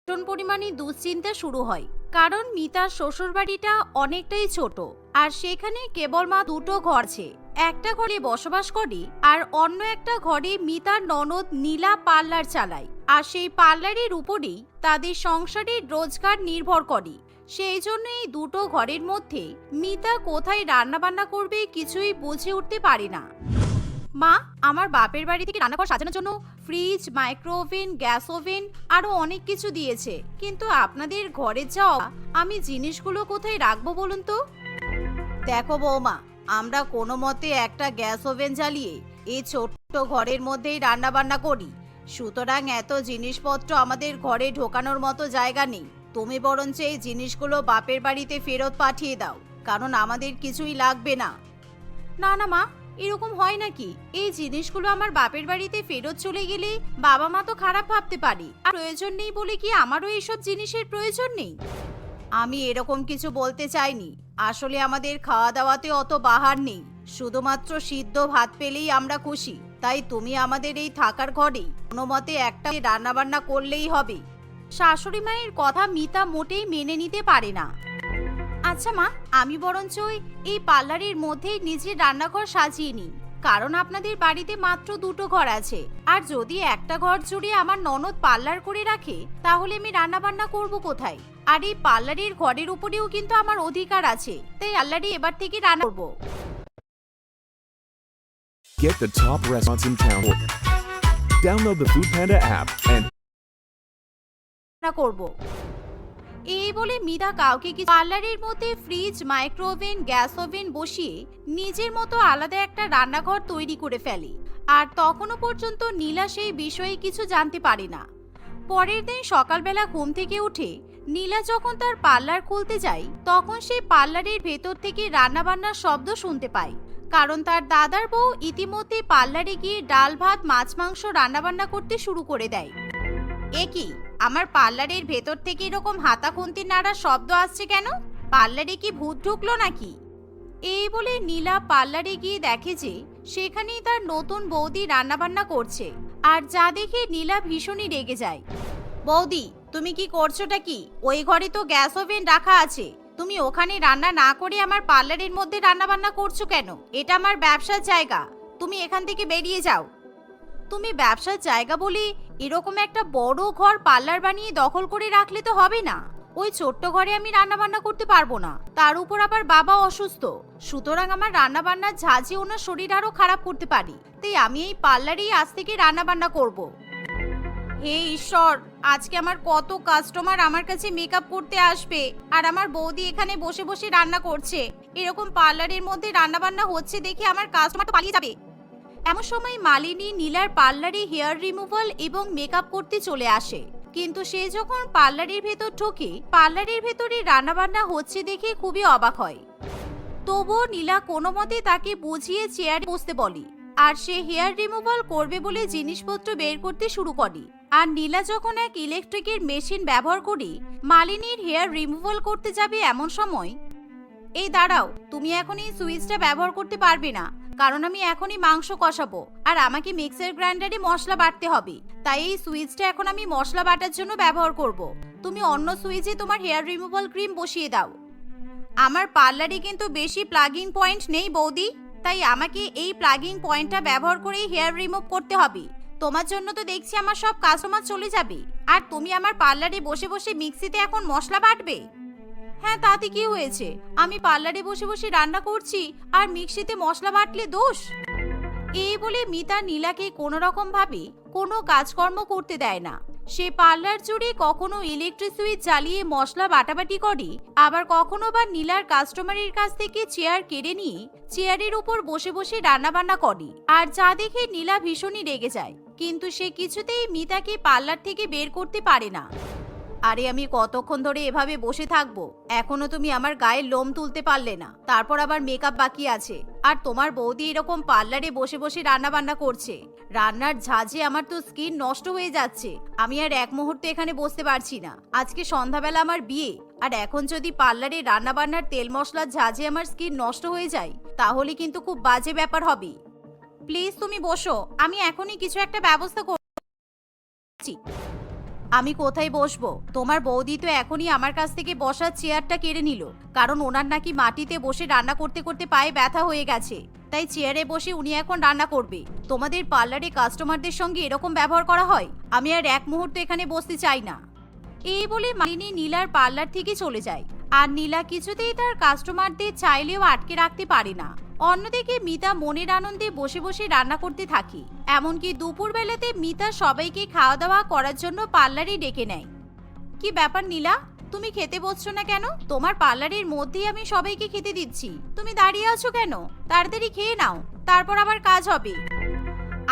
ভীষণ পরিমাণে দুশ্চিন্তা শুরু হয়, কারণ মিতার শ্বশুরবাড়িটা অনেকটাই ছোট। আর সেখানে কেবল মা দুটো ঘর আছে। একটা ঘরে বসবাস করে আর অন্য একটা ঘরে মিতার ননদ নীলা পার্লার চালায়। আর সেই পার্লারের উপরেই তাদের সংসারের রোজগার নির্ভর করে। সেই জন্য এই দুটো ঘরের মধ্যে মিতা কোথায় রান্না বান্না করবে কিছুই বুঝে উঠতে পারে না। মা, আমার বাপের বাড়ি থেকে রান্নাঘর সাজানোর জন্য fridge, micro oven, gas oven আরো অনেক কিছু দিয়েছে, কিন্তু আপনাদের ঘরে যাও আমি জিনিসগুলো কোথায় রাখবো বলুন তো? দেখো বৌমা, আমরা কোনো মতে একটা গ্যাস ওভেন জ্বালিয়ে এই ছোট্ট ঘরের মধ্যেই রান্না বান্না করি, সুতরাং এত জিনিসপত্র আমাদের ঘরে ঢোকানোর মতো জায়গা নেই। তুমি বরঞ্চ এই জিনিসগুলো বাপের বাড়িতে ফেরত পাঠিয়ে দাও, কারণ আমাদের কিছুই লাগবে না। না না মা, এরকম হয় নাকি? এই জিনিসগুলো আমার বাপের বাড়িতে ফেরত চলে গেলে বাবা মা তো খারাপ ভাবতে পারে। আর প্রয়োজন নেই বলে কি আমারও এইসব জিনিসের প্রয়োজন নেই? আমি এরকম কিছু বলতে চাইনি। আসলে আমাদের খাওয়া দাওয়াতে অত বাহার নেই, শুধুমাত্র সিদ্ধ ভাত পেলেই আমরা খুশি। তাই তুমি আমাদের এই থাকার ঘরেই কোনো মতে একটা রান্না বান্না করলেই হবে। শাশুড়ি মায়ের কথা মিতা মোটেই মেনে নিতে পারে না। আচ্ছা মা, আমি বরঞ্চ এই পার্লারের মধ্যেই নিজের রান্নাঘর সাজিয়ে নিই, কারণ আপনাদের বাড়িতে মাত্র দুটো ঘর আছে। আর যদি একটা ঘর জুড়ে আমার ননদ পার্লার করে রাখে, তাহলে আমি রান্না বান্না করবো কোথায়? আর এই পার্লারের ঘরের উপরেও কিন্তু আমার অধিকার আছে, তাই পার্লারে এবার থেকে রান্না করবো। Get the top restaurants in town. Download the Foodpanda app and করবো। এই বলে মিতা কাউকে কি পার্লারের মধ্যে fridge, micro oven, gas oven বসিয়ে নিজের মতো আলাদা একটা রান্নাঘর তৈরি করে ফেলে। আর তখনও পর্যন্ত নীলা সেই বিষয়ে কিছু জানতে পারে না। পরের দিন সকালবেলা ঘুম থেকে উঠে নীলা যখন তার পার্লার খুলতে যায়, তখন সেই পার্লারের ভেতর থেকে রান্নাবান্নার শব্দ শুনতে পায়, কারণ তার দাদার বউ ইতিমধ্যে পার্লারে গিয়ে ডাল ভাত, মাছ মাংস রান্নাবান্না করতে শুরু করে দেয়। এ কি, আমার পার্লারের ভেতর থেকে এরকম হাতা খুন্তির নাড়ার শব্দ আসছে কেন? পার্লারে কি ভূত ঢুকলো নাকি? এই বলে নীলা পার্লারে গিয়ে দেখে যে সেখানেই তার নতুন বৌদি রান্নাবান্না করছে। আর যা দেখে নীলা ভীষণই রেগে যায়। বৌদি, তুমি কি করছোটা কি? ওই ঘরে তো গ্যাস ওভেন রাখা আছে, তুমি ওখানে রান্না না করে আমার পার্লারের মধ্যে রান্নাবান্না করছো কেন? এটা আমার ব্যবসার জায়গা, তুমি এখান থেকে বেরিয়ে যাও। তুমি ব্যবসার জায়গা বলে এরকম একটা বড় ঘর পার্লার বানিয়ে দখল করে রাখলে তো হবে না। ওই ছোট্ট ঘরে আমি রান্না বান্না করতে পারবো না, তার উপর আবার বাবা অসুস্থ, সুতরাং আমার রান্না বান্নার ঝাঁঝে ওনার শরীর আরো খারাপ করতে পারি। তাই আমি এই পার্লারেই আজ থেকে রান্না বান্না করব। হে ঈশ্বর, আজকে আমার কত কাস্টমার আমার কাছে মেকআপ করতে আসবে, আর আমার বৌদি এখানে বসে বসে রান্না করছে। এরকম পার্লারের মধ্যে রান্না বান্না হচ্ছে দেখে আমার কাস্টমার তো পালিয়ে যাবে। এমন সময় মালিনী নীলার পার্লারে হেয়ার রিমুভাল এবং মেকআপ করতে চলে আসে, কিন্তু সে যখন পার্লারের ভেতর ঢোকে, পার্লারের ভেতরে রান্নাবান্না হচ্ছে দেখে খুবই অবাক হয়। তবুও নীলা কোনো মতে তাকে বুঝিয়ে চেয়ারে বসতে বলে, আর সে হেয়ার রিমুভাল করবে বলে জিনিসপত্র বের করতে শুরু করে। আর নীলা যখন এক ইলেকট্রিকের মেশিন ব্যবহার করে মালিনীর হেয়ার রিমুভাল করতে যাবে, এমন সময় এই দাঁড়াও, তুমি এখন এই সুইচটা ব্যবহার করতে পারবে না, কারণ আমি এখনই মাংস কষাবো আর আমাকে মিক্সার গ্রাইন্ডারে মশলা বাটতে হবে। তাই এই সুইচটা এখন আমি মশলা বাটার জন্য ব্যবহার করব। তুমি অন্য সুইচে তোমার হেয়ার রিমুভাল ক্রিম বসিয়ে দাও। আমার পার্লারে কিন্তু বেশি প্লাগিং পয়েন্ট নেই বৌদি, তাই আমাকে এই প্লাগিং পয়েন্টটা ব্যবহার করেই হেয়ার রিমুভ করতে হবে। তোমার জন্য তো দেখছি আমার সব কাস্টমার চলে যাবে, আর তুমি আমার পার্লারে বসে বসে মিক্সিতে এখন মশলা বাটবে। হ্যাঁ, তাতে কি হয়েছে? আমি পার্লারে বসে বসে রান্না করছি আর মিক্সিতে মশলা বাটলে দোষ? এই বলে মিতা নীলাকে কোনো রকম ভাবে কোনো কাজকর্ম করতে দেয় না। সে পার্লার জুড়ে কখনো ইলেকট্রিক সুইচ জ্বালিয়ে মশলা বাটাবাটি করে, আবার কখনো বা নীলার কাস্টমারের কাছ থেকে চেয়ার কেড়ে নিয়ে চেয়ারের উপর বসে বসে রান্না বান্না করে। আর যা দেখে নীলা ভীষণই রেগে যায়, কিন্তু সে কিছুতেই মিতাকে পার্লার থেকে বের করতে পারে না। আরে আমি কতক্ষণ ধরে এভাবে বসে থাকবো? এখনো তুমি আমার গায়ের লোম তুলতে পারলে না, তারপর আবার মেকআপ বাকি আছে। আর তোমার বৌদি এরকম পার্লারে বসে বসে রান্না বান্না করছে, রান্নার ঝাঁঝে আমার তো স্কিন নষ্ট হয়ে যাচ্ছে। আমি আর এক মুহূর্তে এখানে বসতে পারছি না। আজকে সন্ধ্যাবেলা আমার বিয়ে, আর এখন যদি পার্লারে রান্না বান্নার তেল মশলার ঝাঁঝে আমার স্কিন নষ্ট হয়ে যায়, তাহলে কিন্তু খুব বাজে ব্যাপার হবে। প্লিজ তুমি বসো, আমি এখনই কিছু একটা ব্যবস্থা করছি। আমি কোথায় বসবো? তোমার বৌদি তো এখনই আমার কাছ থেকে বসার চেয়ারটা কেড়ে নিল, কারণ ওনার নাকি মাটিতে বসে রান্না করতে করতে পায়ে ব্যথা হয়ে গেছে, তাই চেয়ারে বসে উনি এখন রান্না করবে। তোমাদের পার্লারে কাস্টমারদের সঙ্গে এরকম ব্যবহার করা হয়? আমি আর এক মুহূর্ত এখানে বসতে চাই না। এই বলে মালিনী নীলার পার্লার থেকে চলে যায়। আর নীলা কিছুতেই তার কাস্টমারদের চাইলেও আটকে রাখতে পারে না। অন্যদিকে মিতা মনের আনন্দে বসে বসে রান্না করতে থাকে। এমনকি দুপুরবেলাতে মিতা সবাইকে খাওয়া দাওয়া করার জন্য পার্লারে ডেকে নেয়। কি ব্যাপার নীলা, তুমি খেতে বসছো না কেন? তোমার পার্লারের মধ্যেই আমি সবাইকে খেতে দিচ্ছি, তুমি দাঁড়িয়ে আছো কেন? তাড়াতাড়ি খেয়ে নাও, তারপর আবার কাজ হবে।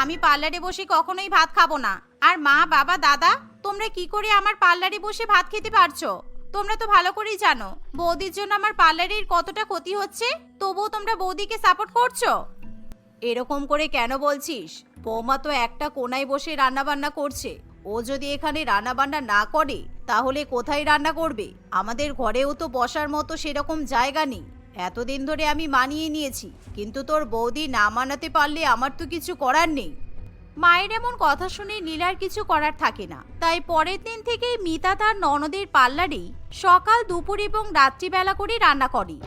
আমি পার্লারে বসে কখনোই ভাত খাবো না। আর মা, বাবা, দাদা, তোমরা কি করে আমার পার্লারে বসে ভাত খেতে পারছো? তোমরা তো ভালো করেই জানো বৌদির জন্য আমার পার্লারের কতটা ক্ষতি হচ্ছে, তবুও তোমরা বৌদিকে সাপোর্ট করছো। এরকম করে কেন বলছিস? বৌমা তো একটা কোনায় বসে রান্না বান্না করছে। ও যদি এখানে রান্না বান্না না করে তাহলে কোথায় রান্না করবে? আমাদের ঘরেও তো বসার মতো সেরকম জায়গা নেই। এতদিন ধরে আমি মানিয়ে নিয়েছি, কিন্তু তোর বৌদি না মানাতে পারলে আমার তো কিছু করার নেই। মায়ের এমন কথা শুনে নীলার কিছু করার থাকে না। তাই পরের দিন থেকেই মিতা তার ননদের পার্লারেই সকাল, দুপুর এবং রাত্রিবেলা করে রান্না করে।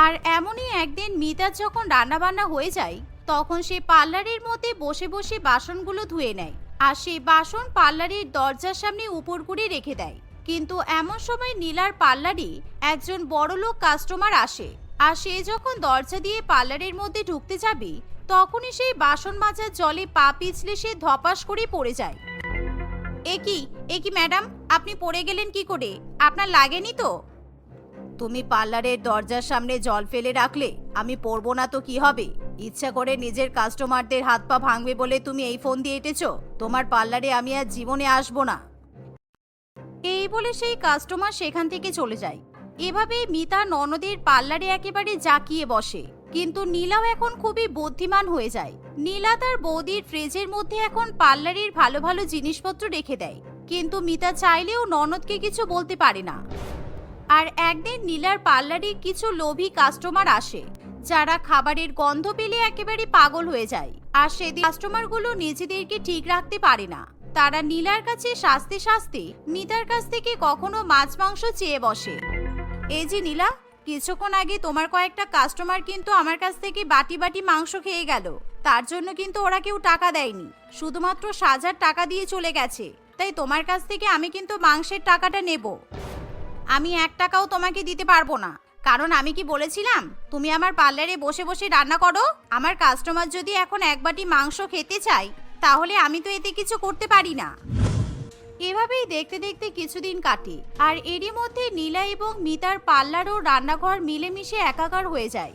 আর এমনই একদিন মিতার যখন রান্না বান্না হয়ে যায়, তখন সে পার্লারের মধ্যে বসে বসে বাসনগুলো ধুয়ে নেয়। আর সেই বাসন পার্লারের দরজার সামনে উপর করে রেখে দেয়। কিন্তু এমন সময় নীলার পার্লারে একজন বড়লোক কাস্টমার আসে। আর সে যখন দরজা দিয়ে পার্লারের মধ্যে ঢুকতে যাবে, তখনই সেই বাসন মাজার জলে পা পিছলে সে ধপাস করে পড়ে যায়। একি ম্যাডাম, আপনি পড়ে গেলেন কি করে? আপনার লাগেনি তো? তুমি পার্লারের দরজার সামনে জল ফেলে রাখলে, আমি পড়বো না তো কি হবে? ইচ্ছা করে নিজের কাস্টমারদের হাত পা ভাঙবে বলে তুমি এই ফোন দিয়ে এঁটেছো? তোমার পার্লারে আমি আর জীবনে আসবো না। এই বলে সেই কাস্টমার সেখান থেকে চলে যায়। এভাবে মিতা ননদের পার্লারে একেবারে জাকিয়ে বসে। কিন্তু নীলাও এখন খুবই বুদ্ধিমান হয়ে যায়। নীলা তার বৌদির ফ্রিজের মধ্যে এখন পার্লারের ভালো ভালো জিনিসপত্র রেখে দেয়, কিন্তু মিতা চাইলেও ননদকে কিছু বলতে পারে না। আর একদিন নীলার পার্লারে কিছু লোভী কাস্টমার আসে, যারা খাবারের গন্ধ পেলে একেবারে পাগল হয়ে যায়। আর সেদিন কাস্টমারগুলো নিজেদেরকে ঠিক রাখতে পারে না। তারা নীলার কাছে শাস্তে শাস্তে মিতার কাছ থেকে কখনো মাছ মাংস চেয়ে বসে। এই যে নীলা, কিছুক্ষণ আগে তোমার কয়েকটা কাস্টমার কিন্তু আমার কাছ থেকে বাটি বাটি মাংস খেয়ে গেল। তার জন্য কিন্তু ওরা কেউ টাকা দেয়নি, শুধুমাত্র সাজার টাকা দিয়ে চলে গেছে। তাই তোমার কাছ থেকে আমি কিন্তু মাংসের টাকাটা নেব। আমি 1 টাকাও তোমাকে দিতে পারবো না, কারণ আমি কি বলেছিলাম তুমি আমার পার্লারে বসে বসে রান্না করো? আমার কাস্টমার যদি এখন 1 বাটি মাংস খেতে চায়, তাহলে আমি তো এতে কিছু করতে পারি না। এভাবেই দেখতে দেখতে কিছুদিন কাটে। আর এরই মধ্যে নীলা এবং মিতার পার্লার ও রান্নাঘর মিলেমিশে একাকার হয়ে যায়।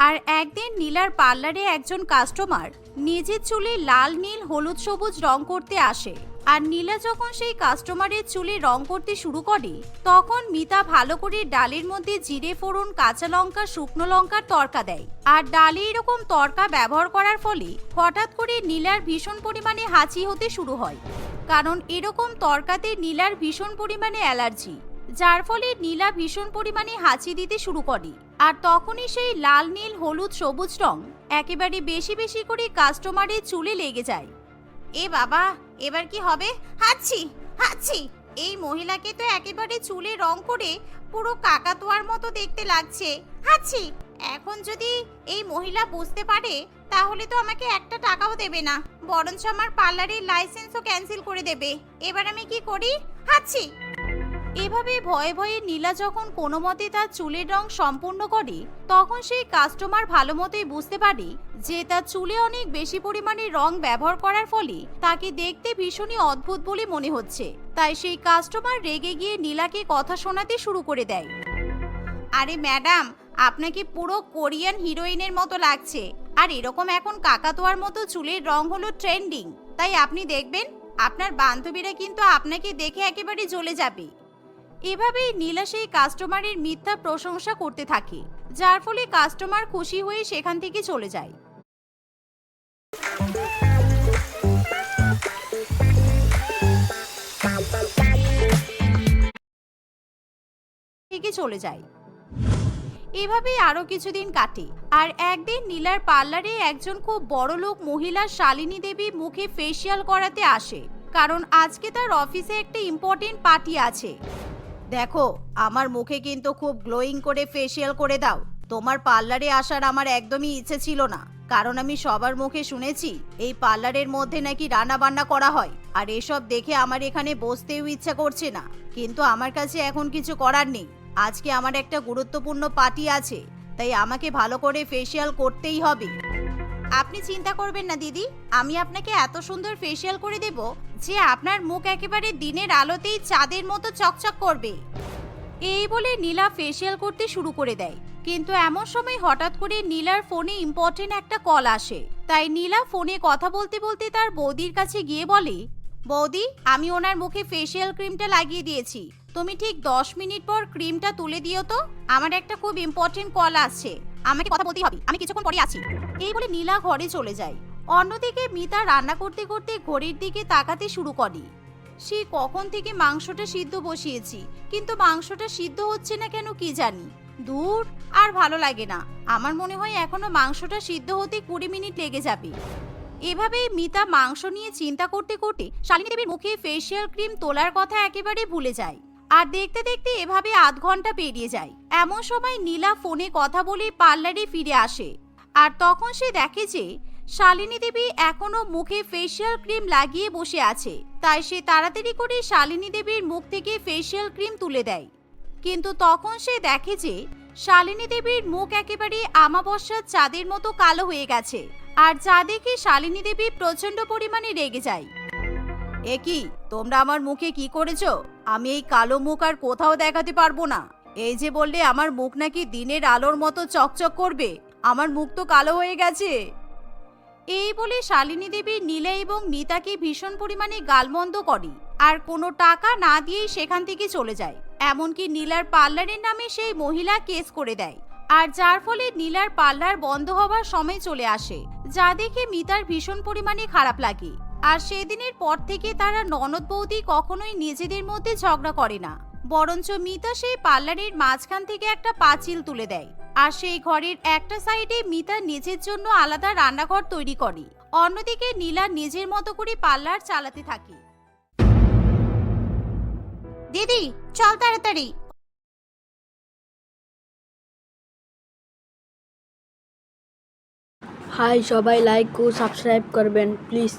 আর একদিন নীলার পার্লারে একজন কাস্টমার নিজের চুলে লাল, নীল, হলুদ, সবুজ রং করতে আসে। আর নীলা যখন সেই কাস্টমারের চুলে রং করতে শুরু করে, তখন মিতা ভালো করে ডালের মধ্যে জিরে ফোড়ন, কাঁচা লঙ্কা, শুকনো লঙ্কার তড়কা দেয়। আর ডালে এরকম তড়কা ব্যবহার করার ফলে হঠাৎ করে নীলার ভীষণ পরিমাণে হাঁচি হতে শুরু হয়, কারণ এরকম তড়কাতে নীলার ভীষণ পরিমাণে অ্যালার্জি, যার ফলে নীলা ভীষণ পরিমাণে হাঁচি দিতে শুরু করে। আর তখনই সেই লাল, নীল, হলুদ, সবুজ রং একেবারে বেশি বেশি করে কাস্টমারের চুলে লেগে যায়। এ বাবা, এবার কি হবে? হাঁচি হাঁচি! এই মহিলাকে তো একেবারে চুলে রং করে পুরো কাকাতুয়ার মতো দেখতে লাগছে। হাঁচি! এখন যদি এই মহিলা বুঝতে পারে, তাহলে তো আমাকে 1 টাকাও দেবে না, বরঞ্চ আমার পার্লারের লাইসেন্সও ক্যান্সেল করে দেবে। এবার আমি কি করি? হাঁচি! এভাবে ভয়ে ভয়ে নীলা যখন কোনো মতে তার চুলের রং সম্পূর্ণ করে, তখন সেই কাস্টমার ভালো মতোই বুঝতে পারে যে তার চুলে অনেক বেশি পরিমাণে রং ব্যবহার করার ফলে তাকে দেখতে ভীষণই অদ্ভুত বলে মনে হচ্ছে। তাই সেই কাস্টমার রেগে গিয়ে নীলাকে কথা শোনাতে শুরু করে দেয়। আরে ম্যাডাম, আপনাকে পুরো কোরিয়ান হিরোইনের মতো লাগছে। আর এরকম এখন কাকাতুয়ার মতো চুলের রং হলো ট্রেন্ডিং। তাই আপনি দেখবেন আপনার বান্ধবীরা কিন্তু আপনাকে দেখে একেবারে জ্বলে যাবে। এভাবেই নীলা সেই কাস্টমারের মিথ্যা প্রশংসা করতে থাকে, যার ফলে কাস্টমার খুশি হয়ে সেখান থেকে চলে যায়। এভাবেই আরো কিছুদিন কাটে। আর একদিন নীলার পার্লারে একজন খুব বড় লোক মহিলা শালিনী দেবী মুখে ফেসিয়াল করাতে আসে। কারণ আজকে তার অফিসে একটা ইম্পর্টেন্ট পার্টি আছে। দেখো, আমার মুখে কিন্তু খুব গ্লোয়িং করে ফেসিয়াল করে দাও। তোমার পার্লারে আসার আমার একদমই ইচ্ছে ছিল না, কারণ আমি সবার মুখে শুনেছি এই পার্লারের মধ্যে নাকি রান্না বান্না করা হয়, আর এসব দেখে আমার এখানে বসতেও ইচ্ছা করছে না। কিন্তু আমার কাছে এখন কিছু করার নেই। আজকে আমার একটা গুরুত্বপূর্ণ পার্টি আছে, তাই আমাকে ভালো করে ফেসিয়াল করতেই হবে। আপনি চিন্তা করবেন না দিদি, আমি আপনাকে এত সুন্দর ফেসিয়াল করে দেব যে আপনার মুখ একেবারে দিনের আলোতেই চাঁদের মতো চকচক করবে। এই বলে নীলা ফেসিয়াল করতে শুরু করে দেয়। কিন্তু এমন সময় হঠাৎ করে নীলার ফোনে ইম্পর্টেন্ট একটা কল আসে। তাই নীলা ফোনে কথা বলতে বলতে তার বৌদির কাছে গিয়ে বলে, বৌদি, আমি ওনার মুখে ফেসিয়াল ক্রিমটা লাগিয়ে দিয়েছি, তুমি ঠিক 10 মিনিট পর ক্রিমটা তুলে দিও তো, আমার একটা খুব ইম্পর্টেন্ট কল আসছে, আমাকে কথা বলতেই হবে, আমি কিছুক্ষণ পরে আছি। এই বলে নীলা ঘরে চলে যায়। অন্যদিকে মিতা রান্না করতে করতে ঘড়ির দিকে তাকাতে শুরু করে। সে কখন থেকে মাংসটা সিদ্ধ বসিয়েছি, কিন্তু মাংসটা সিদ্ধ হচ্ছে না কেন কি জানি। দূর, আর ভালো লাগে না, আমার মনে হয় এখনো মাংসটা সিদ্ধ হতে 20 মিনিট লেগে যাবে। এভাবেই মিতা মাংস নিয়ে চিন্তা করতে করতে শালিনী দেবীর মুখে ফেসিয়াল ক্রিম তোলার কথা একেবারে ভুলে যায়। আর দেখতে দেখতে এভাবে আধ ঘন্টা পেরিয়ে যায়। এমন সময় নীলা ফোনে কথা বলে পার্লারে ফিরে আসে। আর তখন সে দেখে যে শালিনী দেবী এখনো মুখে ফেসিয়াল ক্রিম লাগিয়ে বসে আছে। তাই সে তাড়াতাড়ি করে শালিনী দেবীর মুখ থেকে ফেসিয়াল ক্রিম তুলে দেয়। কিন্তু তখন সে দেখে যে শালিনী দেবীর মুখ একেবারে আমাবস্যার চাঁদের মতো কালো হয়ে গেছে। আর যা দেখে শালিনী দেবী প্রচন্ড পরিমাণে রেগে যায়। এ কি, তোমরা আমার মুখে কি করেছো? আমি এই কালো মুখ আর কোথাও দেখাতে পারবো না। এই যে বললে আমার মুখ নাকি দিনের আলোর মতো চকচক করবে, আমার মুখ তো কালো হয়ে গেছে। এই বলে শালিনী দেবী নীলা এবং মিতাকে ভীষণ পরিমাণে গালমন্দ করে আর কোনো টাকা না দিয়েই সেখান থেকে চলে যায়। এমনকি নীলার পার্লারের নামে সেই মহিলা কেস করে দেয়। আর যার ফলে নীলার পার্লার বন্ধ হবার সময় চলে আসে, যা দেখে মিতার ভীষণ পরিমাণে খারাপ লাগে। আর সেদিনের পর থেকে তারা ননদ বৌদি কখনোই নিজেদের মধ্যে ঝগড়া করে না, বরঞ্চ মিতা সেই পার্লারের মাঝখান থেকে একটা পাঁচিল তুলে দেয়। আর সেই ঘরের একটা সাইডে মিতা নিজের জন্য আলাদা রান্নাঘর তৈরি করে। অন্যদিকে নীলা নিজের মতো করে পার্লার চালাতে থাকে। দিদি, চল তাড়াতাড়ি। হাই সবাই, লাইক ও সাবস্ক্রাইব করবেন প্লিজ।